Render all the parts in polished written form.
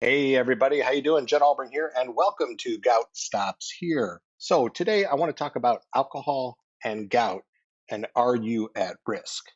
Hey everybody, how you doing? Jen Albring here, and welcome to Gout Stops Here. So today I want to talk about alcohol and gout, and are you at risk?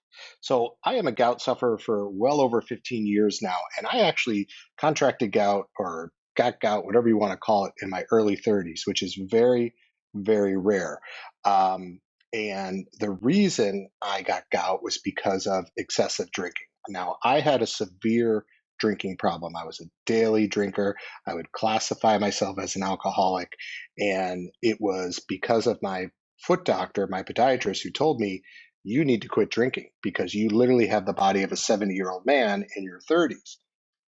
So I am a gout sufferer for well over 15 years now, and I actually contracted gout or got gout, whatever you want to call it, in my early 30s, which is very, very rare. Um, and the reason I got gout was because of excessive drinking. Now, I had a severe drinking problem. I was a daily drinker. I would classify myself as an alcoholic. And it was because of my foot doctor, my podiatrist, who told me, you need to quit drinking because you literally have the body of a 70-year-old man in your 30s.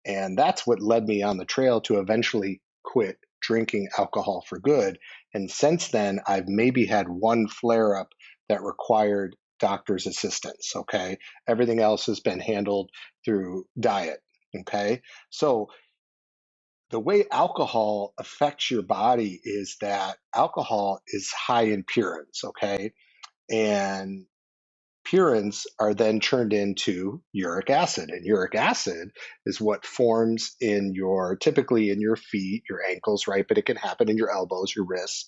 And that's what led me on the trail to eventually quit drinking alcohol for good. And since then, I've maybe had one flare up that required doctor's assistance. Okay. Everything else has been handled through diet. Okay. So the way alcohol affects your body is that alcohol is high in purines. Okay. And purines are then turned into uric acid, and uric acid is what forms typically in your feet, your ankles, right, but it can happen in your elbows, your wrists,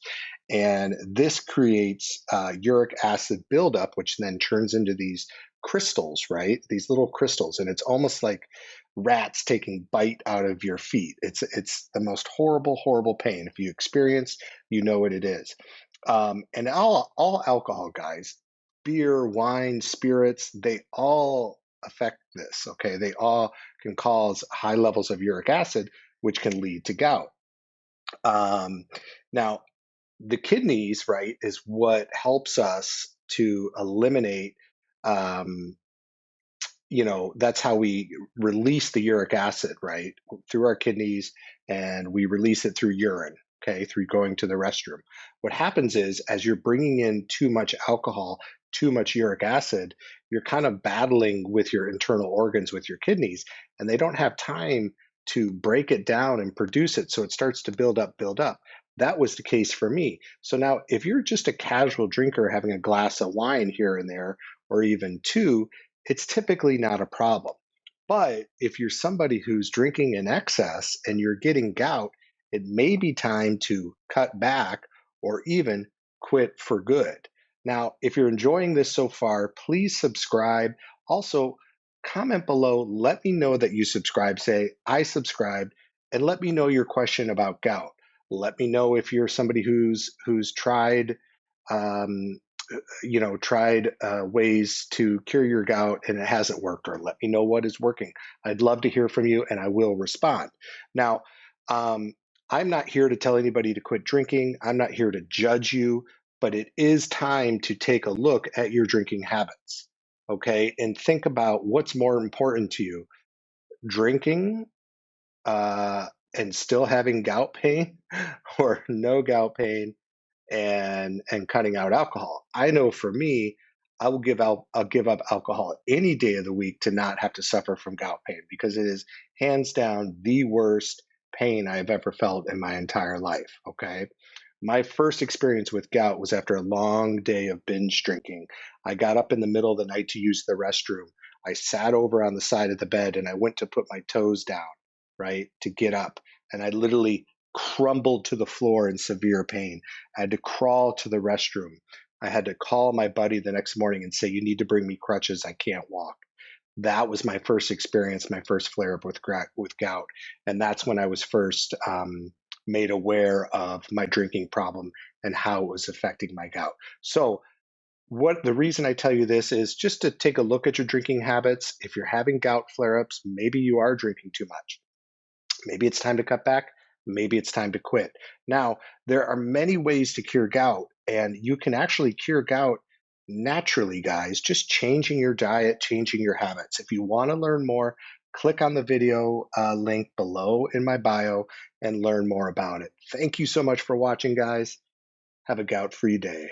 and this creates uric acid buildup, which then turns into these crystals, right, these little crystals, and it's almost like rats taking bite out of your feet. It's the most horrible pain. If you experience, you know what it is. And all alcohol, guys, beer, wine, spirits, they all affect this. Okay. They all can cause high levels of uric acid, which can lead to gout. Um, Now, the kidneys, right, is what helps us to eliminate um, that's how we release the uric acid, right, through our kidneys, and we release it through urine, okay, through going to the restroom. What happens is, as you're bringing in too much alcohol, too much uric acid, you're kind of battling with your internal organs, with your kidneys, and they don't have time to break it down and produce it. So it starts to build up, build up. That was the case for me. So now, if you're just a casual drinker having a glass of wine here and there, or even two, it's typically not a problem. But if you're somebody who's drinking in excess and you're getting gout, it may be time to cut back or even quit for good. Now, if you're enjoying this so far, please subscribe. Also, comment below. Let me know that you subscribe. Say, I subscribed, and let me know your question about gout. Let me know if you're somebody who's tried um, tried ways to cure your gout and it hasn't worked, or let me know what is working. I'd love to hear from you and I will respond. Now, um, I'm not here to tell anybody to quit drinking. I'm not here to judge you, but it is time to take a look at your drinking habits. Okay. And think about what's more important to you, drinking uh, and still having gout pain or no gout pain and cutting out alcohol. I know for me, I'll give up alcohol any day of the week to not have to suffer from gout pain, because it is hands down the worst pain I've ever felt in my entire life. Okay. My first experience with gout was after a long day of binge drinking. I got up in the middle of the night to use the restroom. I sat over on the side of the bed and I went to put my toes down, right, to get up. And I literally crumbled to the floor in severe pain. I had to crawl to the restroom. I had to call my buddy the next morning and say, you need to bring me crutches. I can't walk. That was my first experience, my first flare up with gout. And that's when I was first made aware of my drinking problem and how it was affecting my gout. So, what the reason I tell you this is just to take a look at your drinking habits. If you're having gout flare ups, maybe you are drinking too much. Maybe it's time to cut back. Maybe it's time to quit. Now, there are many ways to cure gout, and you can actually cure gout naturally, guys, just changing your diet, changing your habits. If you want to learn more, click on the video link below in my bio and learn more about it. Thank you so much for watching, guys. Have a gout free day.